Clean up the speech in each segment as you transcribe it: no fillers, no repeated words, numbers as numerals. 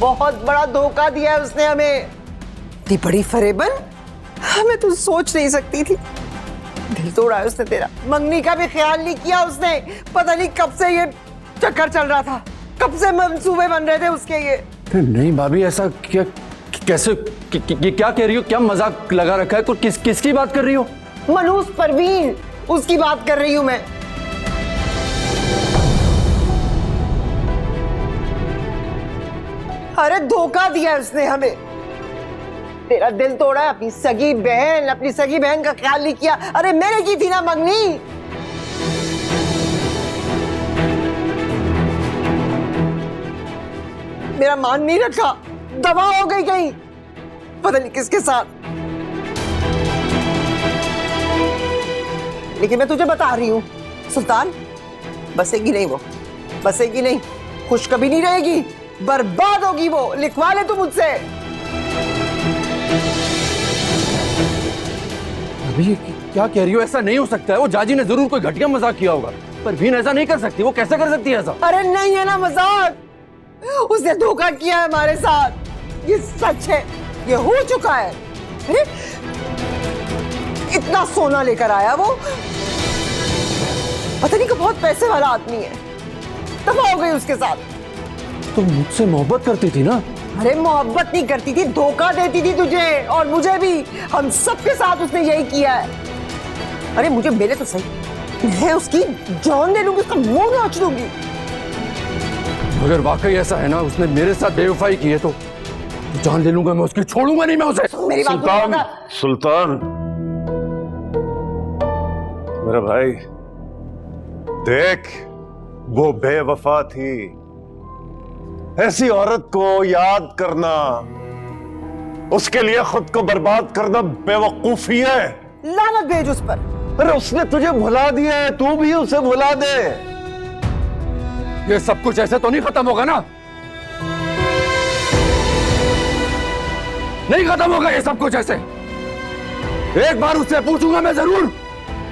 बहुत बड़ा धोखा दिया है उसने हमें। इतनी बड़ी फरेबन हमें तो सोच नहीं सकती थी। दिल तोड़ा है उसने तेरा। मंगनी का भी ख्याल नहीं किया उसने। पता नहीं कब से ये चक्कर चल रहा था, कब से मंसूबे बन रहे थे उसके ये। नहीं भाभी, ऐसा क्या, कैसे, क्या कह रही हो? क्या मजाक लगा रखा है? किसकी बात कर रही हो? मनूस परवीन, उसकी बात कर रही हूं मैं। अरे धोखा दिया है उसने हमें। तेरा दिल तोड़ा है। अपनी सगी बहन का ख्याल नहीं किया। अरे मैंने की थी ना मंगनी। मेरा मान नहीं रखा, दवा हो गई कहीं, पता नहीं किसके साथ। लेकिन मैं तुझे बता रही हूं सुल्तान, बसेगी नहीं वो, बसेगी नहीं, खुश कभी नहीं रहेगी, बर्बाद होगी वो। लिखवा ले तू मुझसे। अभी क्या कह रही हो? ऐसा नहीं हो सकता है। वो जाजी ने जरूर कोई घटिया मजाक किया होगा। परवीन ऐसा नहीं कर सकती। वो कैसे कर सकती है ऐसा? अरे नहीं है ना मजाक, उसने धोखा किया है हमारे साथ। ये सच है, ये हो चुका है। अरे इतना सोना लेकर आया वो, पता नहीं कि बहुत पैसे वाला आदमी है। दफा हो गई उसके साथ। तुम मुझसे मोहब्बत करती थी ना? अरे मोहब्बत नहीं करती थी, धोखा देती थी तुझे और मुझे भी। हम सबके साथ उसने यही किया है। अरे मुझे मेरे तो सही, मैं उसकी जान ले लूंगी, उसका मुंह नोच लूंगी। अगर वाकई ऐसा है ना, उसने मेरे साथ बेवफाई की है तो जान ले लूंगा मैं उसकी, छोड़ूंगा नहीं मैं उसे। मेरी बात सुल्तान, सुल्तान मेरा भाई, देख वो बेवफा थी। ऐसी औरत को याद करना, उसके लिए खुद को बर्बाद करना बेवकूफी है। लानत भेज उस पर। अरे उसने तुझे भुला दिया है, तू भी उसे भुला दे। ये सब कुछ ऐसे तो नहीं खत्म होगा ना? नहीं खत्म होगा ये सब कुछ ऐसे। एक बार उससे पूछूंगा मैं जरूर।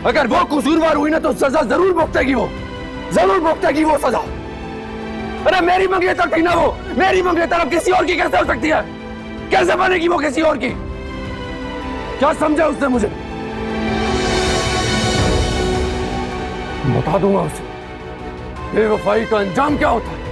अगर वो कसूरवार हुई ना तो सजा जरूर भुगतेगी वो, जरूर भुगतेगी वो सजा। अरे मेरी मंगेतर थी ना वो, मेरी मंगेतर अब किसी और की कैसे हो सकती है? कैसे बनेगी वो किसी और की? क्या समझा उसने मुझे? बता दूंगा उसे बेवफाई का अंजाम क्या होता है।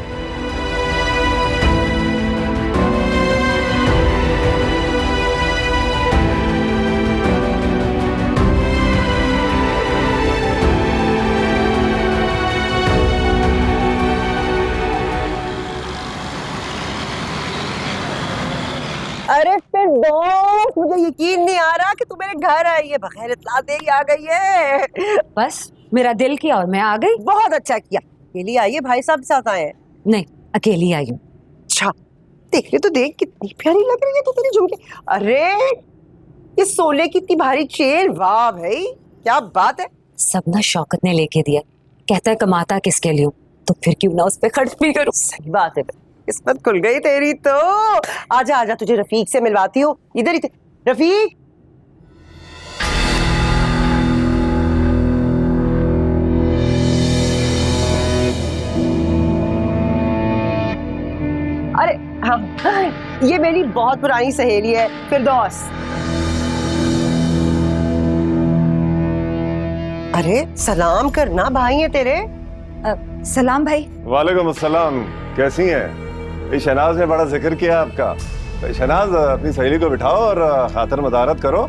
अरे फिर दोस्त, मुझे यकीन नहीं आ रहा कि तू मेरे घर आई है, बगैर इत्तला दे ही आ गई है। बस मेरा दिल किया और मैं आ गई। बहुत अच्छा किया। अकेली आई है, भाई साहब के साथ आए हैं? नहीं, अकेली आई हूँ। अच्छा, देख ले तो देख कितनी प्यारी लग रही है तू तेरी झुमके। अरे ये सोने की इतनी भारी चेन, वाह भाई क्या बात है। सब ना शौकत ने लेके दिया, कहता है कमाता किसके लिए हूँ, तो फिर क्यों ना उस पे खर्च भी करूँ। सही बात है, किस्मत खुल गई तेरी तो। आजा आजा, तुझे रफीक से मिलवाती हूँ। इधर ही रफीक। अरे हाँ, ये मेरी बहुत पुरानी सहेली है फिरदौस। अरे सलाम करना, भाई है तेरे। सलाम भाई। वालेकुम अस्सलाम, कैसी हैं? शहनाज ने बड़ा जिक्र किया आपका। शहनाज, अपनी सहेली को बिठाओ और खातर मदारत करो,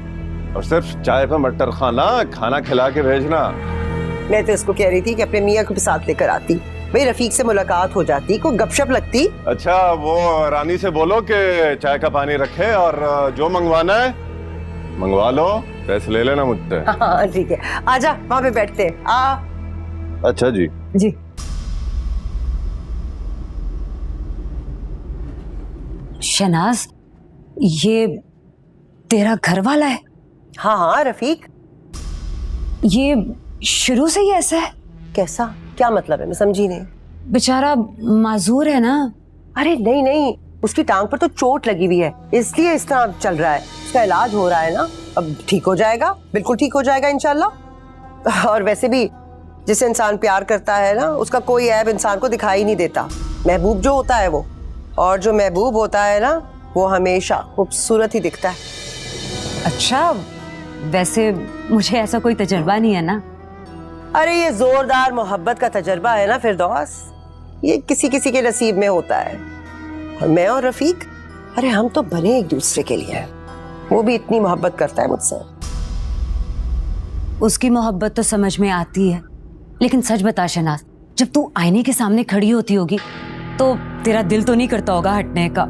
और सिर्फ चाय पे मटर खाना खिला के भेजना। मैं तो इसको कह रही थी कि अपने मियाँ को भी साथ लेकर आती, भाई रफीक से मुलाकात हो जाती, कोई गपशप लगती। अच्छा, वो रानी से बोलो कि चाय का पानी रखे और जो मंगवाना है मंगवा लो, पैसे ले लेना मुझसे। हाँ ठीक है, आजा वहां पे बैठते हैं। आ। अच्छा जी। जी। शहनाज, ये तेरा घर वाला है? हाँ हाँ रफीक। ये शुरू से ही ऐसा है? कैसा, क्या मतलब है, मैं समझी नहीं। बेचारा माजूर है ना? अरे नहीं नहीं, उसकी टांग पर तो चोट लगी हुई है, इसलिए इस तरह चल रहा है। उसका इलाज हो रहा है ना, अब ठीक हो जाएगा, बिल्कुल ठीक हो जाएगा इंशाल्लाह। और वैसे भी जिसे इंसान प्यार करता है ना, उसका कोई ऐब इंसान को दिखाई नहीं देता। महबूब जो होता है वो और जो महबूब होता है ना, वो हमेशा खूबसूरत ही दिखता है। अच्छा, वैसे मुझे ऐसा कोई तजुर्बा नहीं है ना। अरे ये जोरदार मोहब्बत का तजर्बा है ना फिरदौस, ये किसी किसी के नसीब में होता है। और मैं और रफीक, अरे हम तो बने एक दूसरे के लिए हैं। वो भी इतनी मोहब्बत करता है मुझसे। उसकी मोहब्बत तो समझ में आती है, लेकिन सच बता शहनाज, जब तू आईने के सामने खड़ी होती होगी तो तेरा दिल तो नहीं करता होगा हटने का।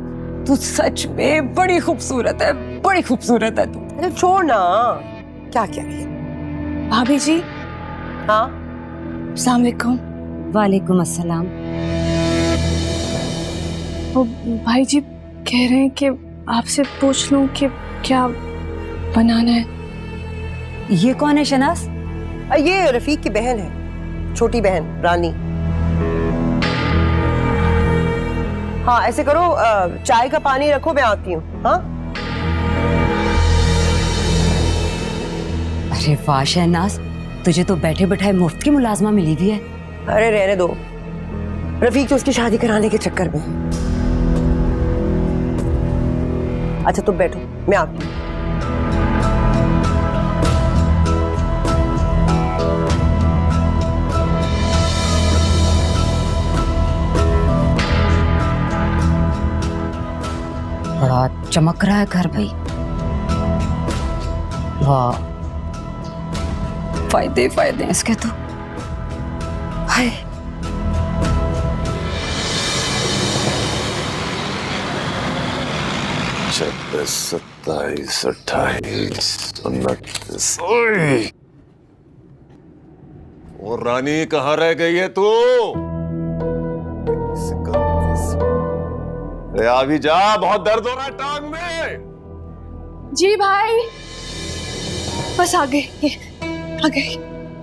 तू सच में बड़ी खूबसूरत है, बड़ी खूबसूरत है तू। अरे छोड़ ना, क्या कह रही है? भाभी जी, हाँ अस्सलाम वालेकुम। वालेकुम अस्सलाम। वो भाई जी कह रहे हैं कि आपसे पूछ लूं कि क्या बनाना है। ये कौन है शहनाज? ये रफीक की बहन है, छोटी बहन रानी। हाँ ऐसे करो, चाय का पानी रखो, मैं आती हूँ। हाँ अरे वाह शहनाज, तुझे तो बैठे बैठाए मुफ्त की मुलाजमा मिली हुई है। अरे रहने दो, रफीक तो उसकी शादी कराने के चक्कर में। अच्छा तुम बैठो, मैं आती हूँ। बड़ा चमक रहा है घर भाई। वाह, फायदे फायदे हैं इसके तो। हाय, छब्बीस, सत्ताईस, अट्ठाईस, 29। और रानी कहाँ रह गई है तू? अरे अभी जा, बहुत दर्द हो रहा है टांग में। जी भाई, बस आ गए, ये आ गए।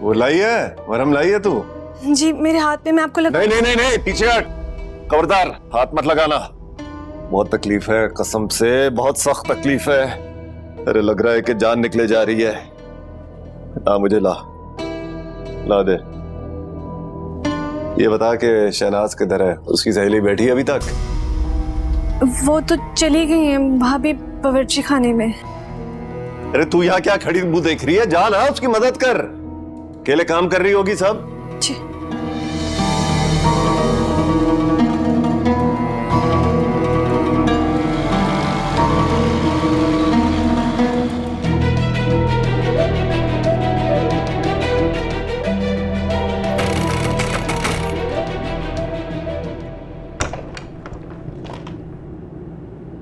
वो लाई है, मरहम लाई है तू? जी मेरे हाथ पे, मैं आपको लगा। नहीं नहीं नहीं नहीं, पीछे हट, खबरदार हाथ मत लगाना। बहुत तकलीफ है, कसम से बहुत सख्त तकलीफ है। अरे लग रहा है कि जान निकले जा रही है। मुझे ला दे। ये बता कि शहनाज किधर है? उसकी सहेली बैठी है अभी तक? वो तो चली गई हैं भाभी, बावर्ची खाने में। अरे तू यहाँ क्या खड़ी मुंह देख रही है? जा ना, उसकी मदद कर। अकेले काम कर रही होगी सब। जी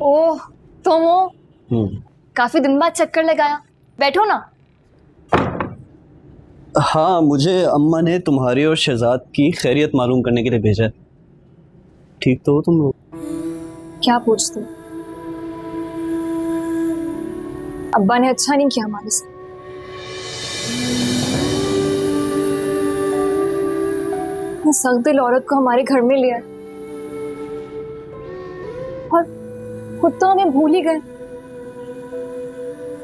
ओह तुम हो, काफी दिन बाद चक्कर लगाया। बैठो ना। हाँ, मुझे अम्मा ने तुम्हारी और शहजाद की खैरियत मालूम करने के लिए भेजा है। ठीक तो हो तुम लोग? क्या पूछते? अब्बा ने अच्छा नहीं किया हमारे साथ। सख्त दिल औरत को हमारे घर में लिया और खुद तो हमें भूल ही गए।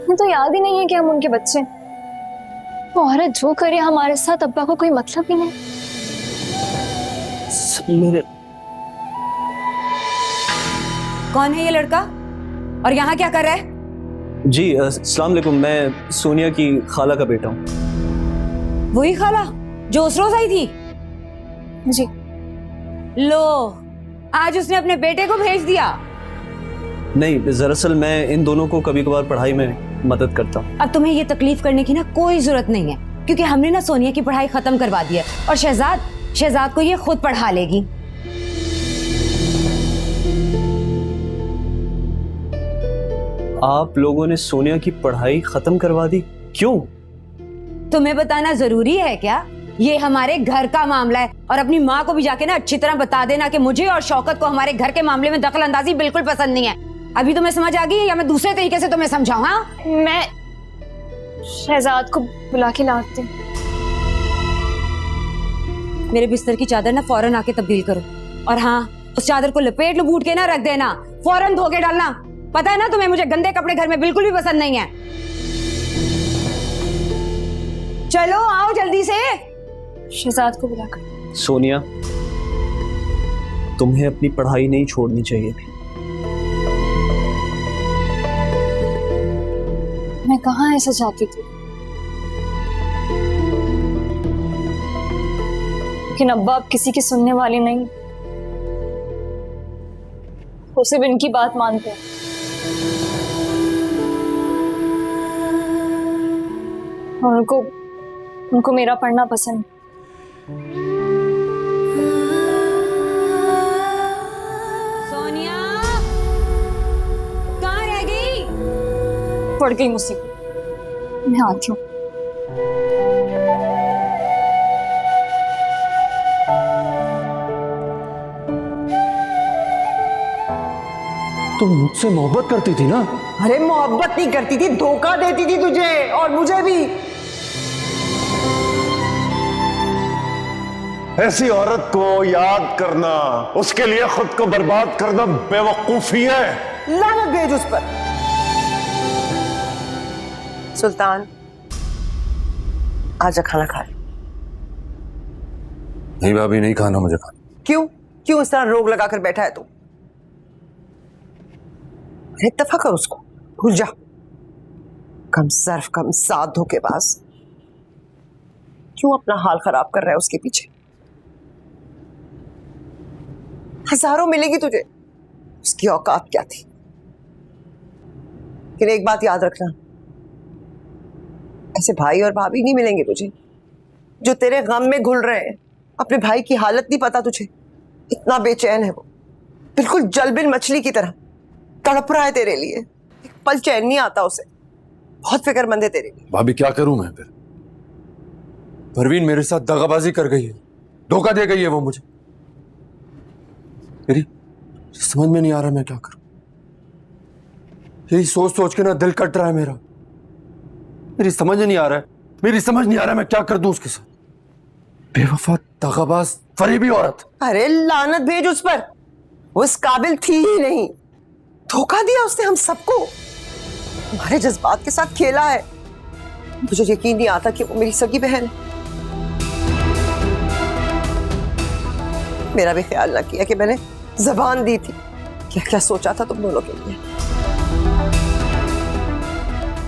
मुझे तो याद ही नहीं है कि हम उनके बच्चे। वो औरत जो करे हमारे साथ, अब्बा को कोई मतलब ही नहीं। मेरे कौन है ये लड़का और यहाँ क्या कर रहा है? जी अस्सलाम वालेकुम, मैं सोनिया की खाला का बेटा हूँ। वही खाला जो उस रोज आई थी? जी लो, आज उसने अपने बेटे को भेज दिया। नहीं, दरअसल मैं इन दोनों को कभी कभार पढ़ाई में मदद करता हूँ। अब तुम्हें ये तकलीफ करने की ना कोई जरूरत नहीं है, क्योंकि हमने ना सोनिया की पढ़ाई खत्म करवा दी है और शहजाद को ये खुद पढ़ा लेगी। आप लोगों ने सोनिया की पढ़ाई खत्म करवा दी? क्यों? तुम्हें बताना जरूरी है क्या? ये हमारे घर का मामला है और अपनी माँ को भी जाके ना अच्छी तरह बता देना कि मुझे और शौकत को हमारे घर के मामले में दखल अंदाजी बिल्कुल पसंद नहीं है। अभी तुम्हें समझ आ गई या मैं दूसरे तरीके से तुम्हें समझाऊं? हाँ, मैं शहजाद को बुला के लाती हूँ। मेरे बिस्तर की चादर ना फौरन आके तब्दील करो, और हाँ, उस चादर को लपेट लबूट के ना रख देना, फौरन धो के डालना। पता है ना तुम्हें, मुझे गंदे कपड़े घर में बिल्कुल भी पसंद नहीं है। चलो आओ जल्दी से। शहजाद को बुलाकर। सोनिया, तुम्हें अपनी पढ़ाई नहीं छोड़नी चाहिए थी। मैं कहाँ ऐसा चाहती थी, लेकिन अब्बा अब किसी की सुनने वाली नहीं, वो सिर्फ इनकी बात मानते हैं। और उनको मेरा पढ़ना पसंद है। सोनिया कहाँ रह गई? पड़ गई मुझसे, मैं आती हूँ। तुम मुझसे मोहब्बत करती थी ना? अरे मोहब्बत नहीं करती थी, धोखा देती थी तुझे और मुझे भी। ऐसी औरत को याद करना, उसके लिए खुद को बर्बाद करना बेवकूफी है। लानत भेज उस पर। सुल्तान आजा खाना खा ले। नहीं भाभी, नहीं खाना मुझे खाना। क्यों क्यों इस तरह रोग लगाकर बैठा है तू? एक दफा कर उसको, भूल जा। कम सर्फ कम साध धोखेबाज। क्यों अपना हाल खराब कर रहा है उसके पीछे? हजारों मिलेगी तुझे, उसकी औकात क्या थी? लेकिन एक बात याद रखना, ऐसे भाई और भाभी नहीं मिलेंगे तुझे जो तेरे गम में घुल रहे हैं। अपने भाई की हालत नहीं पता तुझे, इतना बेचैन है वो, बिल्कुल जलबिन मछली की तरह तड़प रहा है तेरे लिए। एक पल चैन नहीं आता उसे, बहुत फिक्रमंद है तेरे लिए। भाभी क्या करूं मैं फिर? परवीन मेरे साथ दगाबाजी कर गई है, धोखा दे गई है वो मुझे। मेरी समझ में नहीं आ रहा मैं क्या करूं। यही सोच सोच के ना दिल कट रहा है मेरा। मेरी समझ नहीं आ रहा है मैं क्या कर दूं उसके साथ। बेवफा, दगाबाज, फरेबी औरत। अरे लानत भेज उस पर, वो इस काबिल थी ही नहीं। धोखा दिया उसने हम सबको, हमारे जज्बात के साथ खेला है। मुझे यकीन नहीं आता कि वो मेरी सगी बहन है। मेरा भी ख्याल ना किया कि मैंने जबान दी थी। क्या क्या सोचा था तुम दोनों के लिए।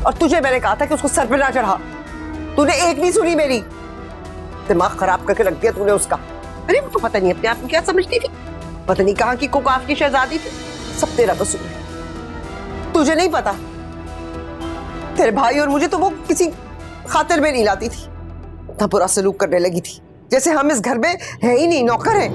और तुझे मैंने कहा था कि उसको सर पे ना चढ़ा, तूने एक नहीं सुनी मेरी। दिमाग खराब करके रख दिया तूने उसका। अरे वो तो पता नहीं अपने आप में क्या समझती थी, पता नहीं कहाँ की कुकाफ की शहजादी थी। सब तेरा कसूर है, तुझे नहीं पता। तेरे भाई और मुझे तो वो किसी खातिर में नहीं लाती थी, इतना बुरा सलूक करने लगी थी जैसे हम इस घर में है ही नहीं, नौकर हैं।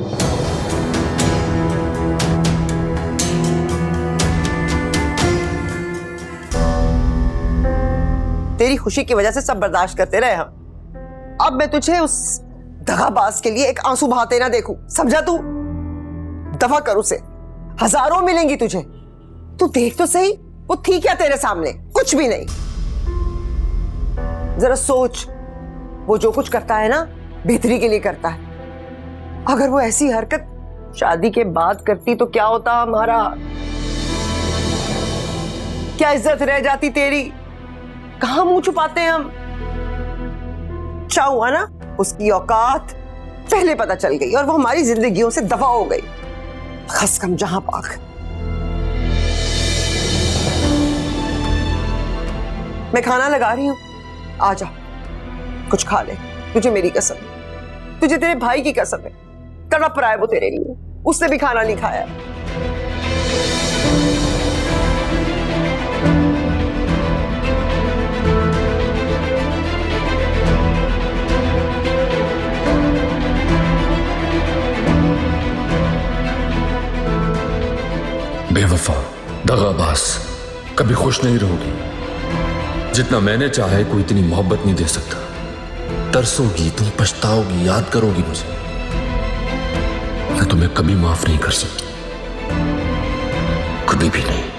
तेरी खुशी की वजह से सब बर्दाश्त करते रहे हम। अब मैं तुझे उस दगाबाज के लिए एक आंसू बहाते ना देखूं, समझा तू? दफा कर उसे, हजारों मिलेंगी तुझे। तू देख तो सही, वो थी क्या तेरे सामने? कुछ भी नहीं। जरा सोच, वो जो कुछ करता है ना बेहतरी के लिए करता है। अगर वो ऐसी हरकत शादी के बाद करती तो क्या होता हमारा? क्या इज्जत रह जाती तेरी? कहां मुंह छुपाते हैं हम? क्या हुआ ना, उसकी औकात पहले पता चल गई और वो हमारी जिंदगियों से दफा हो गई। खस कम जहां पाक। मैं खाना लगा रही हूं, आ जा, कुछ खा ले। तुझे मेरी कसम, तुझे तेरे भाई की कसम है, तड़प रहा है वो तेरे लिए। उसने भी खाना नहीं खाया। बेवफा, दगाबाज, कभी खुश नहीं रहोगी। जितना मैंने चाहा है कोई इतनी मोहब्बत नहीं दे सकता। तरसोगी, तुम पछताओगी, याद करोगी मुझे। मैं तुम्हें कभी माफ नहीं कर सकती, कभी भी नहीं।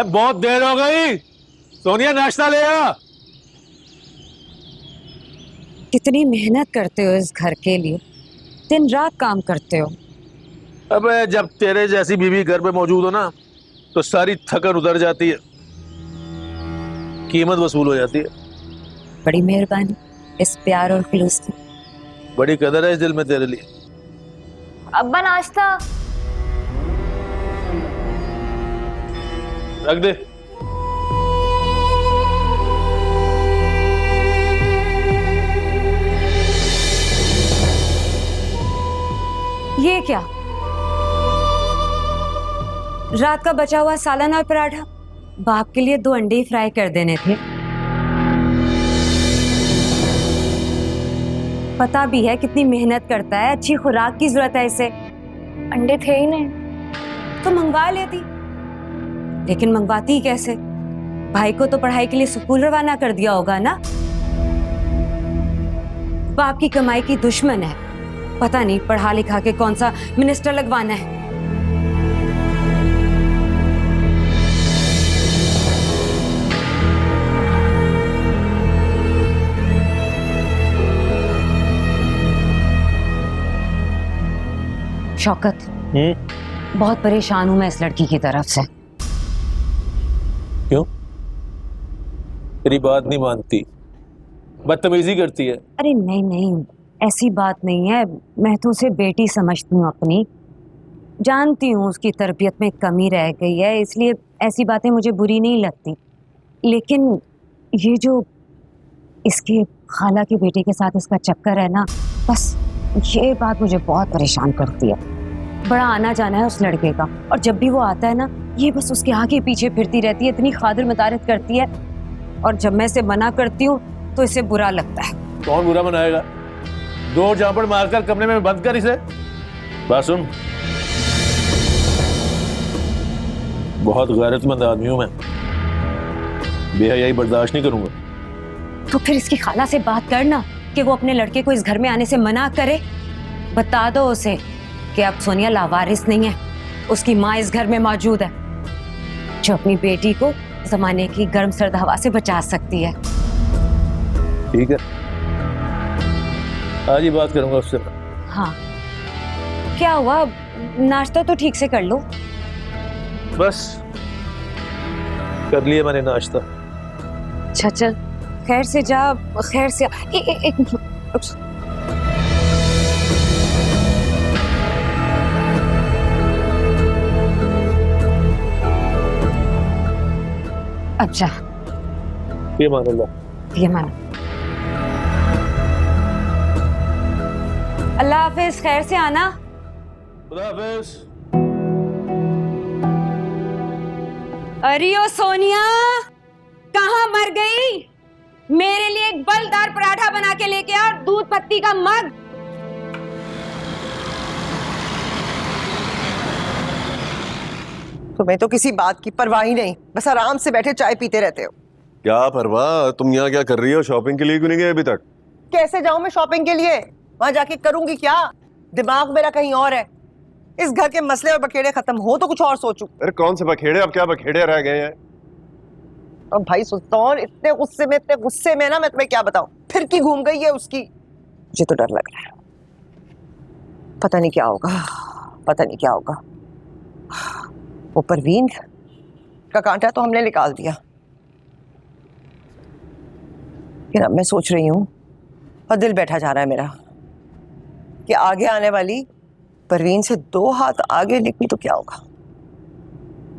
बहुत देर हो गई, सोनिया नाश्ता ले आ। कितनी मेहनत करते हो इस घर के लिए, दिन रात काम करते हो। अबे जब तेरे जैसी बीवी घर पे मौजूद हो ना तो सारी थकन उतर जाती है, कीमत वसूल हो जाती है। बड़ी मेहरबानी। इस प्यार और खलूस की। बड़ी कदर है इस दिल में तेरे लिए। अब्बा नाश्ता। रख दे। ये क्या? रात का बचा हुआ सालन और पराठा। बाप के लिए 2 अंडे फ्राई कर देने थे। पता भी है कितनी मेहनत करता है, अच्छी खुराक की जरूरत है इसे। अंडे थे ही नहीं तो मंगवा लेती, लेकिन मंगवाती कैसे? भाई को तो पढ़ाई के लिए स्कूल रवाना कर दिया होगा ना। बाप की कमाई की दुश्मन है, पता नहीं पढ़ा लिखा के कौन सा मिनिस्टर लगवाना है। शौकत, बहुत परेशान हूं मैं इस लड़की की तरफ से। क्यों? तेरी बात नहीं मानती, बदतमीजी करती है। अरे नहीं नहीं, ऐसी बात नहीं है। मैं तो उसे बेटी समझती हूँ अपनी। जानती हूँ उसकी तरबियत में कमी रह गई है, इसलिए ऐसी बातें मुझे बुरी नहीं लगती। लेकिन ये जो इसके खाला के बेटे के साथ इसका चक्कर है ना, बस ये बात मुझे बहुत परेशान करती है। बड़ा आना जाना है उस लड़के का, और जब भी वो आता है ना, ये बस उसके आगे पीछे फिरती रहती है, इतनी खातिर मतारत करती है। और जब मैं इसे मना करती हूँ तो इसे बुरा लगता है। कौन बुरा मनाएगा? 2 झापड़ मारकर कमरे में बंद कर इसे। बात सुन, बहुत गैरतमंद आदमी हूं मैं, बेहयाई बर्दाश्त नहीं करूंगा। तो फिर इसकी खाला से बात करना कि वो अपने लड़के को इस घर में आने से मना करे। बता दो उसे कि अब सोनिया लावारिस नहीं है, उसकी माँ इस घर में मौजूद है, जो अपनी बेटी को जमाने की गर्म सर्द हवा से बचा सकती है। ठीक है, आज ही बात करूंगा उससे। हाँ, क्या हुआ? नाश्ता तो ठीक से कर लो। बस कर लिया मैंने नाश्ता। अच्छा चल, खैर से जा, खैर से एक मिनट। अब जा। ये मान अल्लाह। ये मानो। अल्लाह हाफिज, खैर से आना। खुदा हाफिज। अरे ओ सोनिया, कहाँ मर गई? मेरे लिए एक बलदार पराठा बना के लेके आ, और दूध पत्ती का मग। तुम्हें तो किसी बात की परवाह ही नहीं, बस आराम से बैठे चाय पीते रहते हो। क्या परवाह? तुम यहाँ क्या कर रही हो? शॉपिंग के लिए क्यों नहीं गए अभी तक? कैसे जाऊं मैं शॉपिंग के लिए? वहां जाके करूंगी क्या? दिमाग मेरा कहीं और है। इस घर के मसले और बखेड़े खत्म हो तो कुछ और सोचूं। अरे कौन से बखेड़े? अब क्या बखेड़े रह गए हैं? और भाई सुल्तान इतने गुस्से में ना, मैं तुम्हें क्या बताऊं, फिर की घूम गई है उसकी। मुझे तो डर लग रहा है, पता नहीं क्या होगा, पता नहीं क्या होगा। वो परवीन का कांटा तो हमने निकाल दिया, लेकिन अब मैं सोच रही हूँ और दिल बैठा जा रहा है मेरा कि आगे आने वाली परवीन से 2 हाथ आगे निकली तो क्या होगा।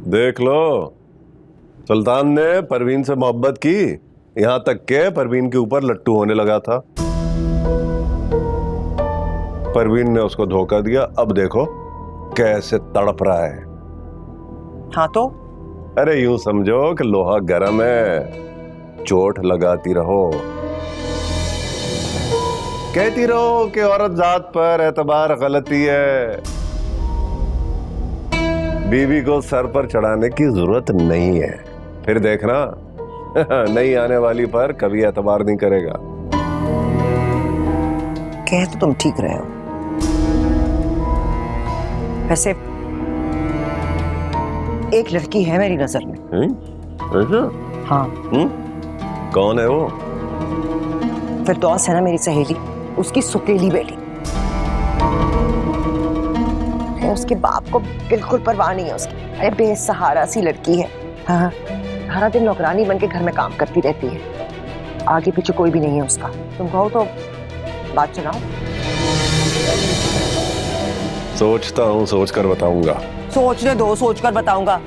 देख लो, सुल्तान ने परवीन से मोहब्बत की, यहाँ तक के परवीन के ऊपर लट्टू होने लगा था। परवीन ने उसको धोखा दिया, अब देखो कैसे तड़प रहा है। हाँ तो? अरे यूं समझो कि लोहा गर्म है, चोट लगाती रहो, कहती रहो कि औरत जात पर एतबार गलती है, बीवी को सर पर चढ़ाने की जरूरत नहीं है। फिर देखना नहीं आने वाली पर कभी एतबार नहीं करेगा। कह तो तुम ठीक रहे हो, वैसे एक लड़की है मेरी नजर में। हाँ। कौन है वो? फिरदौस है ना मेरी सहेली, उसकी सुकेली बेटी। उसके बाप को बिल्कुल परवाह नहीं है उसकी। अरे बेसहारा सी लड़की है। हाँ, सारा दिन नौकरानी बन के घर में काम करती रहती है। आगे पीछे कोई भी नहीं है उसका। तुम कहो तो बात चलाओ। सोचता हूँ, सोच कर बताऊंगा। सोचने दो, सोच कर बताऊंगा।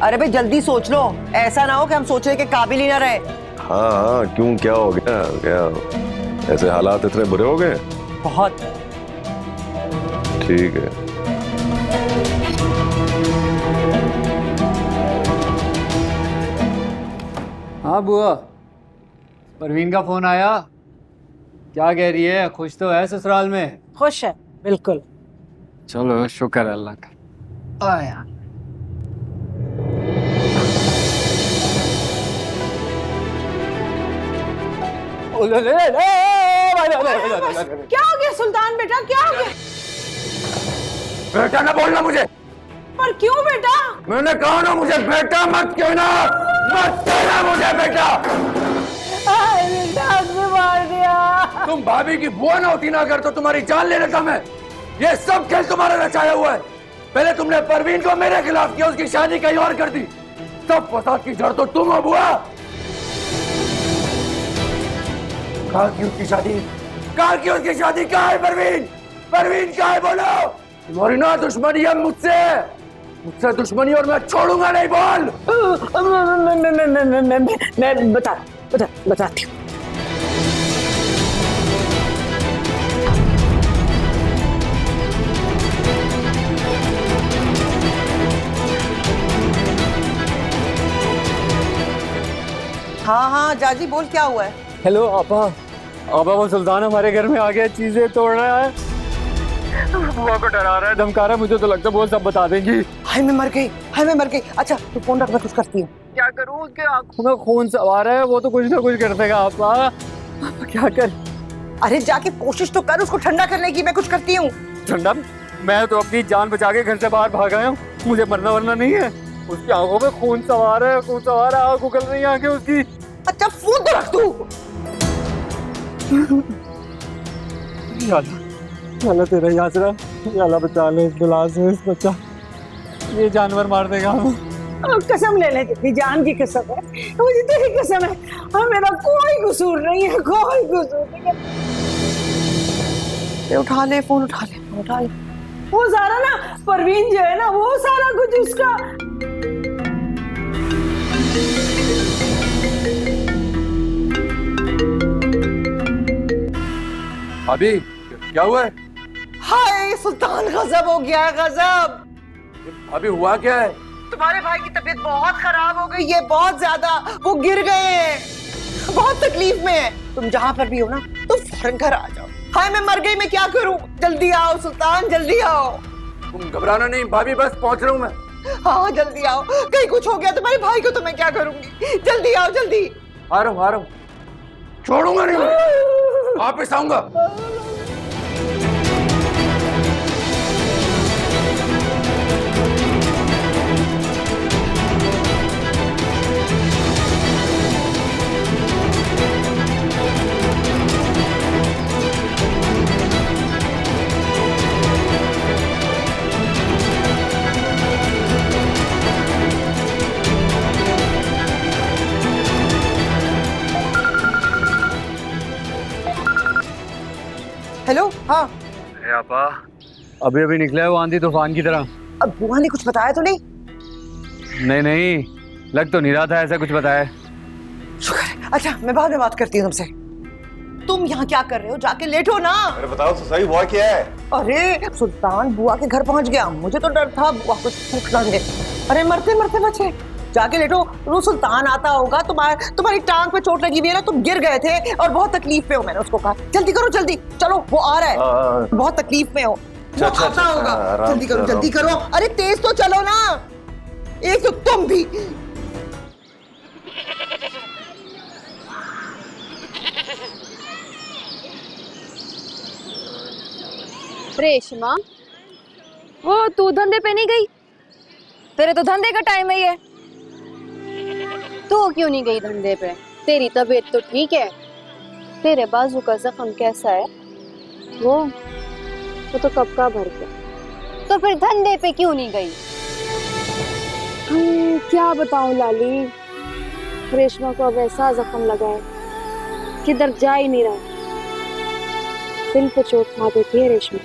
अरे भाई जल्दी सोच लो, ऐसा ना हो कि हम सोचने के काबिल ही ना रहे। हाँ हाँ, क्यों, क्या हो गया? क्या ऐसे हालात इतने बुरे हो गए? बहुत। ठीक है। हाँ बुआ, परवीन का फोन आया? क्या कह रही है? खुश तो है ससुराल में? खुश है बिल्कुल। चलो शुक्र है अल्लाह का। आया। क्या हो गया सुल्तान बेटा, क्या हो गया? बेटा ना बोलना मुझे। पर क्यों बेटा? मैंने कहा ना मुझे बेटा मत कहना, मत कहना मुझे बेटा। बेटा मार दिया। तुम भाभी की बुआ ना होती ना अगर तो तुम्हारी जान ले लेता मैं। ये सब खेल तुम्हारा रचाया हुआ है। पहले तुमने परवीन को मेरे खिलाफ किया, उसकी शादी कहीं और कर दी। सब फसाद की जड़ तो तुम हो बुआ। कहा की उसकी शादी, कहा की उसकी शादी, कहा है परवीन? परवीन कहा है बोलो? तुम्हारी ना दुश्मनी है मुझसे, मुझसे दुश्मनी और मैं छोड़ूंगा नहीं। बोल। मैं बताती हूँ। हाँ हाँ जाजी बोल, क्या हुआ है? हेलो आपा, आपा वो सुल्तान हमारे घर में आ गया, चीजें तोड़ रहा है, बुआ को डरा रहा है, धमका रहा है। मुझे तो लगता है वो सब बता देंगी। हाय मैं मर गई, हाय मैं मर गई। अच्छा तू फोन रख, मैं कुछ करती हूँ। क्या करूँ? उसके आंखों में खून सवार है, वो तो कुछ ना कुछ कर देगा। आपा क्या कर? अरे जाके कोशिश तो कर उसको ठंडा करने की, मैं कुछ करती हूँ। ठंडा? मैं तो अपनी जान बचा के घर से बाहर भाग आया हूँ, मुझे मरना वरना नहीं है। उसकी आंखों में खून सवार है, खून सवार है, आंख उगल रही है आंखें उसकी। अच्छा फोन तो रख तू। अल्लाह तेरा यासरा, अल्लाह बचा ले इस बला से, इस बच्चा, ये जानवर मार देगा हमें। कसम ले ले, तेरी जान की कसम है, मुझे तेरी कसम है। हाँ मेरा कोई कसूर नहीं है, कोई कसूर नहीं है। उठा ले फोन, उठा ले, उठा ले। वो सारा ना परवीन जो है ना, वो सारा कुछ उसका। अभी क्या हुआ है? हाय सुल्तान, गजब हो गया है, गजब। अभी हुआ क्या है? तुम्हारे भाई की तबीयत बहुत खराब हो गई है, बहुत ज्यादा। वो गिर गए हैं, बहुत तकलीफ में है। तुम जहां पर भी हो ना, तुम फौरन घर आ जाओ। हाय मैं मर गई, मैं क्या करूं? जल्दी आओ सुल्तान, जल्दी आओ। तुम घबराना नहीं भाभी, बस पहुंच रहा हूं मैं। हाँ जल्दी आओ, कहीं कुछ हो गया तुम्हारे भाई को तो मैं क्या करूंगी? जल्दी आओ, जल्दी। आ रहा हूं, छोड़ूंगा नहीं मैं, वापस आऊंगा। हेलो। हाँ आपा, अभी अभी निकला है वो आंधी तूफान की तरह। अब बुआ ने कुछ बताया तो नहीं? नहीं नहीं, लग तो नहीं रहा था ऐसा कुछ बताया। शुक्र है। अच्छा मैं बाद में बात करती हूँ तुमसे। तुम यहाँ क्या कर रहे हो? जाके लेटो ना। अरे बताओ तो सही, हुआ क्या है? अरे सुल्तान बुआ के घर पहुंच गया, मुझे तो डर था बुआ कुछ फूक ना दे। अरे मरते मरते बचे। जाके लेटो, वो सुल्तान आता होगा। तुम्हारी टांग पे चोट लगी हुई है ना, तुम गिर गए थे और बहुत तकलीफ में हो। मैंने उसको कहा जल्दी करो, जल्दी चलो, वो आ रहा है। बहुत तकलीफ में हो, वो आता होगा। जल्दी करो, जल्दी करो। अरे तेज तो चलो ना, एक तो तुम भी। रेशमा, वो तू धंधे पे नहीं गई? तेरे तो धंधे का टाइम है ये। तू क्यों नहीं गई धंधे पे? तेरी तबीयत तो ठीक है, तेरे बाजू का जख्म कैसा है? वो तो कब का भर गया, तो फिर धंधे पे क्यों नहीं गई? क्या बताऊं लाली, रेशमा को अब ऐसा जख्म लगा है किधर जा ही नहीं रहा। दिल पे चोट खा देती है रेशमा।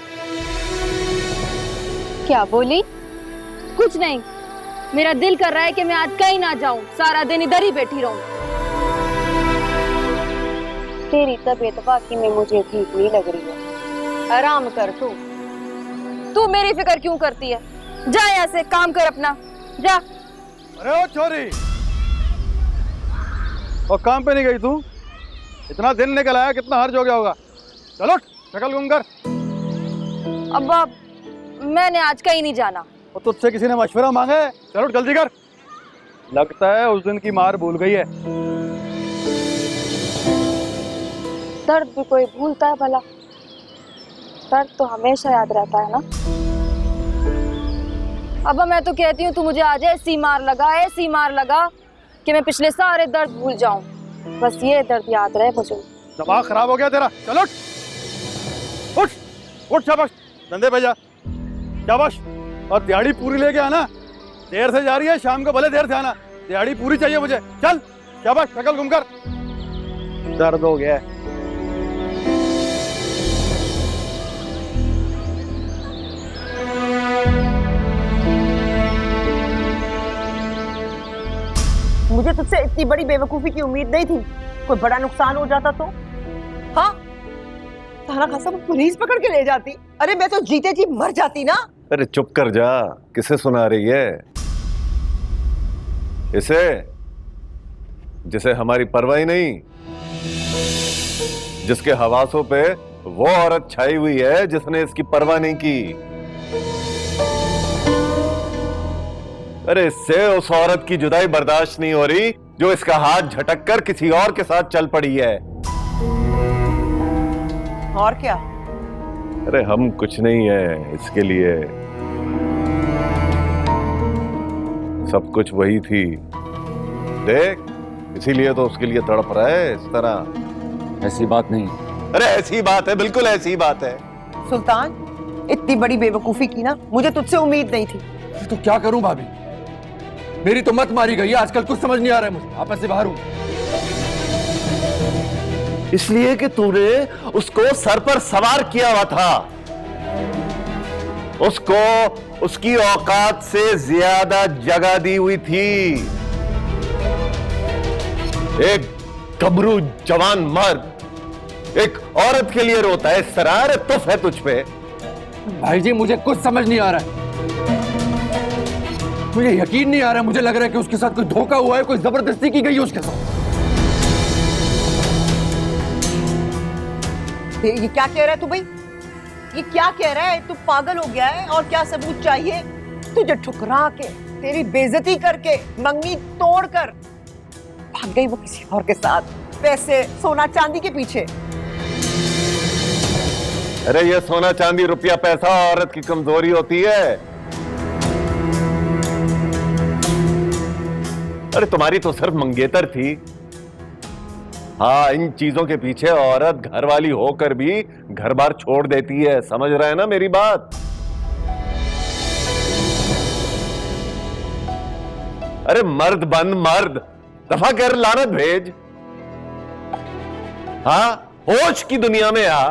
क्या बोली? कुछ नहीं, मेरा दिल कर रहा है कि मैं आज कहीं ना जाऊं, सारा दिन इधर ही बैठी रहूं। तेरी तबीयत वाकई में मुझे ठीक नहीं लग रही है। आराम कर तू मेरी फिक्र क्यों करती है? जा यहाँ से, काम कर अपना, जा। अरे ओ छोरी, और काम पे नहीं गई तू? इतना दिन निकल आया, कितना हर्ज हो गया होगा। चलो शक्ल घूम कर। अब मैंने आज कहीं नहीं जाना। और तुझसे किसी ने मशवरा मांगा है? चलो जल्दी कर। लगता है उस दिन की मार भूल गई है। दर्द भी कोई भूलता है भला? दर्द तो हमेशा याद रहता है ना। अब मैं तो कहती हूँ तू मुझे आज ऐसी मार लगा कि मैं पिछले सारे दर्द भूल जाऊं, बस ये दर्द याद रहे मुझे। दिमाग खराब हो गया तेरा। चलो उठ उठ, शाबाश, धंधे पे जा, शाबाश। और दिहाड़ी पूरी लेके आना। देर से जा रही है, शाम को भले देर से आना, दिहाड़ी पूरी चाहिए मुझे। चल शाबाश, शक्ल घूम कर। दर्द हो गया है। मुझे तुझसे इतनी बड़ी बेवकूफी की उम्मीद नहीं थी। कोई बड़ा नुकसान हो जाता तो? हाँ, तारा खासा वो पुलिस पकड़ के ले जाती। अरे मैं तो जीते जी मर जाती ना। अरे चुप कर जा, किसे सुना रही है? इसे, जिसे हमारी परवाह ही नहीं, जिसके हवासों पे वो औरत छाई हुई है जिसने इसकी परवाह नहीं की। अरे इससे उस औरत की जुदाई बर्दाश्त नहीं हो रही जो इसका हाथ झटक कर किसी और के साथ चल पड़ी है। और क्या? अरे हम कुछ नहीं है इसके लिए, सब कुछ वही थी। देख, इसीलिए तो उसके लिए तड़प रहा है इस तरह। ऐसी बात नहीं। अरे ऐसी बात है, बिल्कुल ऐसी बात है। सुल्तान, इतनी बड़ी बेवकूफी की ना मुझे तुझसे उम्मीद नहीं थी। तो क्या करूं भाभी, मेरी तो मत मारी गई है। आजकल कुछ समझ नहीं आ रहा है मुझे, आपस से बाहर हूं। इसलिए कि तूने उसको सर पर सवार किया हुआ था, उसको उसकी औकात से ज्यादा जगह दी हुई थी। एक गबरू जवान मर्द एक औरत के लिए रोता है इस तरह? अरे तुफ है तुझ पे। भाई जी मुझे कुछ समझ नहीं आ रहा है, मुझे यकीन नहीं आ रहा है। मुझे लग रहा है कि उसके साथ कोई धोखा हुआ है, कोई जबरदस्ती की गई है उसके साथ। ये क्या कह रहा है तू भाई? ये क्या कह रहा है? तू पागल हो गया है? और क्या सबूत चाहिए? तुझे ठुकरा के, तेरी बेइज्जती करके, मंगनी तोड़कर भाग गई वो किसी और के साथ, पैसे, सोना चांदी के पीछे। अरे ये सोना चांदी रुपया पैसा औरत की कमजोरी होती है। अरे तुम्हारी तो सिर्फ मंगेतर थी। हाँ, इन चीजों के पीछे औरत घरवाली होकर भी घर बार छोड़ देती है। समझ रहे हैं ना मेरी बात? अरे मर्द बन मर्द, दफा कर, लानत भेज। हाँ, होश की दुनिया में आ।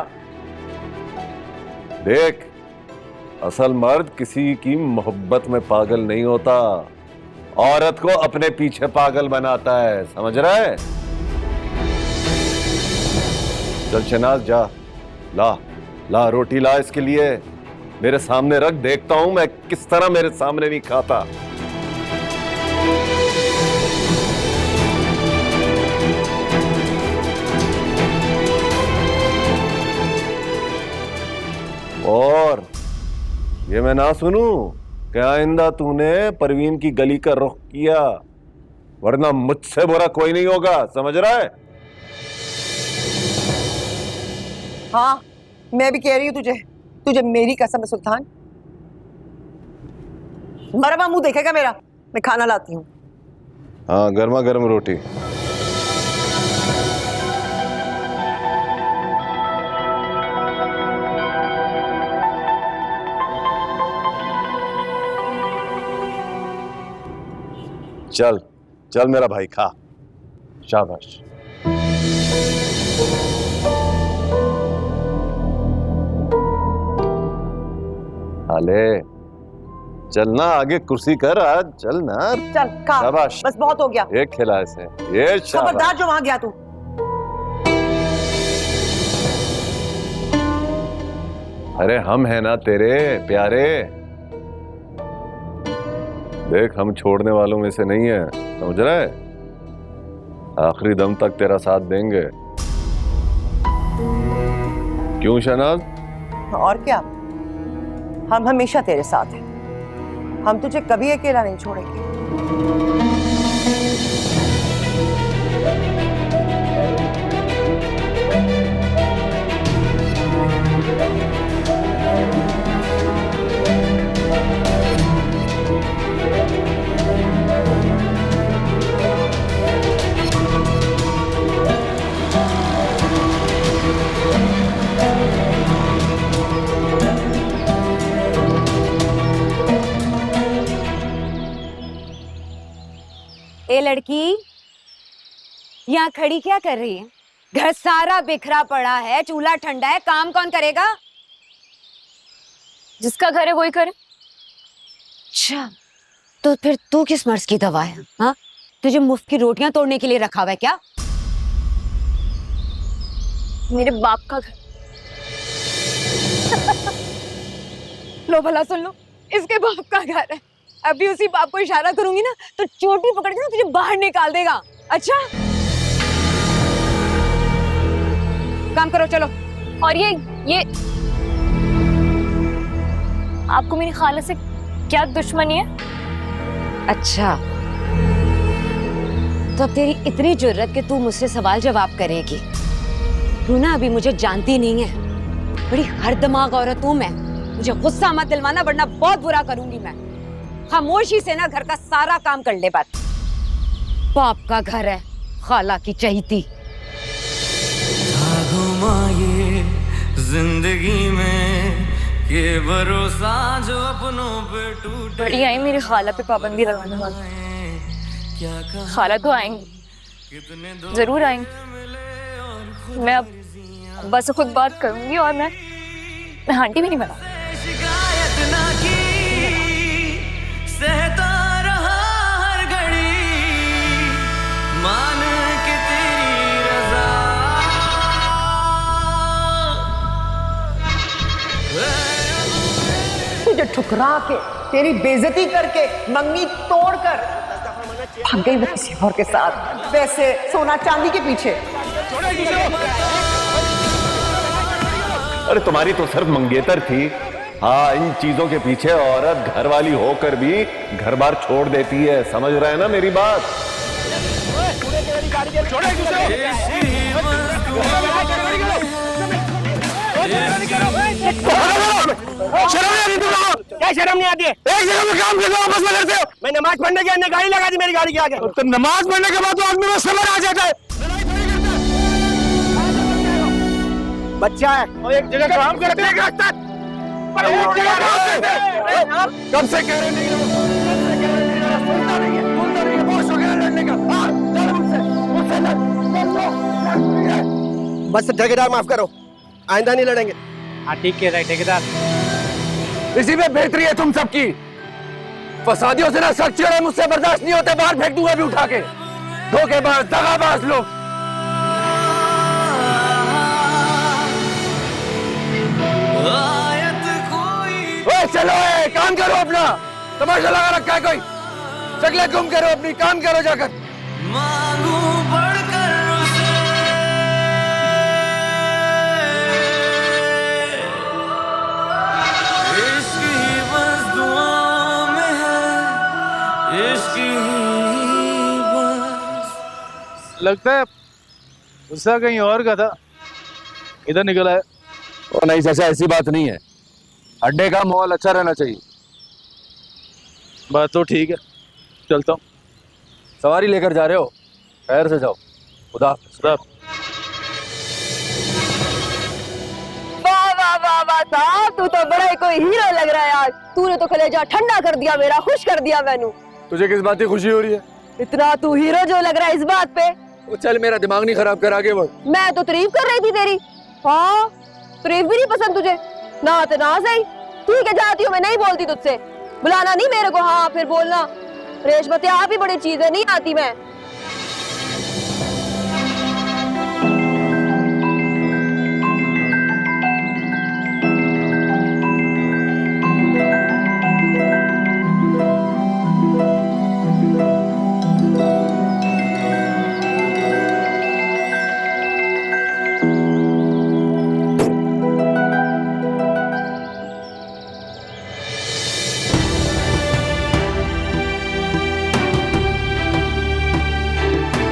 देख, असल मर्द किसी की मोहब्बत में पागल नहीं होता, औरत को अपने पीछे पागल बनाता है। समझ रहा है? चल शहनाज, जा, ला रोटी ला इसके लिए, मेरे सामने रख, देखता हूं मैं किस तरह मेरे सामने नहीं खाता। और ये मैं ना सुनूं कि आइंदा तूने परवीन की गली का रुख किया, वरना मुझसे बुरा कोई नहीं होगा। समझ रहा है? हाँ, मैं भी कह रही हूँ तुझे मेरी कसम है सुल्तान, मरवा मुंह देखेगा मेरा। मैं खाना लाती हूँ। हाँ, गर्मा गर्म रोटी। चल चल मेरा भाई, खा, शाबाश। अले चल ना आगे कुर्सी कर, आज चल ना। चल खा, शाबाश। बस बहुत हो गया। एक खिला इसे, ये शाबाश। खबरदार जो वहां गया तू। अरे हम हैं ना तेरे प्यारे, देख हम छोड़ने वालों में से नहीं है, समझ रहे? आखिरी दम तक तेरा साथ देंगे। क्यों शहनाज? और क्या, हम हमेशा तेरे साथ हैं। हम तुझे कभी अकेला नहीं छोड़ेंगे। ए लड़की, यहाँ खड़ी क्या कर रही है? घर सारा बिखरा पड़ा है, चूल्हा ठंडा है, काम कौन करेगा? जिसका घर है वही करे। अच्छा, तो फिर तू किस मर्ज की दवा है? हाँ, तुझे मुफ्त की रोटियां तोड़ने के लिए रखा हुआ है क्या? मेरे बाप का घर। लो भला सुन लो, इसके बाप का घर है। अभी उसी बाप को इशारा करूंगी ना तो चोटी पकड़ के ना तुझे बाहर निकाल देगा। अच्छा, काम करो, चलो। और ये आपको मेरी खाला से क्या दुश्मनी है? अच्छा, तो अब तेरी इतनी जुर्रत कि तू मुझसे सवाल जवाब करेगी। तू ना अभी मुझे जानती नहीं है, बड़ी हर दिमाग औरत हूं मैं। मुझे गुस्सा मत दिलवाना वरना बहुत बुरा करूंगी मैं। खामोशी से ना घर का सारा काम कर ले। बात बाप का घर है, खाला की चहीती। जिंदगी में ये भरोसा जो अपनों पे टूटे। बड़ी आई मेरी खाला पे पाबंदी लगाने वाली। खाला तो आएंगी, जरूर आएंगी। मैं अब अब्बा से खुद बात करूंगी और मैं आंटी भी नहीं बना। शिकायत ना की, सहता रहा हर घड़ी, मान के तेरी रजा। तुझे ठुकरा के, तेरी बेइज्जती करके, मंगनी तोड़कर भाग गई वो किसी और के साथ, वैसे सोना चांदी के पीछे। अरे तुम्हारी तो सिर्फ मंगेतर थी। हाँ, इन चीजों के पीछे औरत घर वाली होकर भी घर बार छोड़ देती है, समझ रहे हैं ना मेरी बात? क्या शर्म नहीं आती है? एक जगह में काम करके वापस में करते हो। मैं नमाज पढ़ने के अंदर गाड़ी लगा दी मेरी गाड़ी के आगे। तो नमाज पढ़ने के बाद तो आदमी में समझ आ जाता है। बच्चा है और एक जगह काम करते हैं। कब से कह रहे बस ठेकेदार माफ करो, आइंदा नहीं लड़ेंगे। हाँ ठीक है ठेकेदार। इसी में बेहतरी है तुम सबकी। फसादियों से ना सर चिड़े मुझसे बर्दाश्त नहीं होते, बाहर फेंक दूंगा भी उठा के। धोखेबाज, दगाबाज लोग। चलो काम करो अपना, तमाशा लगा रखा है कोई? शक्लें गुम करो अपनी, काम करो जाकर। मांगू बढ़कर उसे, इश्क ही बस दुआओं में है, इश्क ही बस। लगता है गुस्सा कहीं और का था, इधर निकला है। ओ नहीं चाचा, ऐसी बात नहीं है। अड्डे का माहौल अच्छा रहना चाहिए। बात तो ठीक है, चलता हूँ। सवारी लेकर जा रहे हो, खैर से जाओ। खुदा वाह वाह वाह वाह साहब, तू तो बड़ा ही कोई हीरो लग रहा है आज। तूने तो कलेजा ठंडा कर दिया मेरा, खुश कर दिया मैनू। तुझे किस बात की खुशी हो रही है? इतना तू हीरो जो लग रहा है इस बात पे वो चल मेरा दिमाग नहीं खराब कर, आगे बढ़। मैं तो तारीफ कर रही थी तेरी। हाँ, तारीफ भी नहीं पसंद तुझे? ना तो ना सही, ठीक है जाती हूँ, मैं नहीं बोलती तुझसे। बुलाना नहीं मेरे को, हाँ फिर बोलना। रेशमा आप ही बड़ी चीज है, नहीं आती मैं।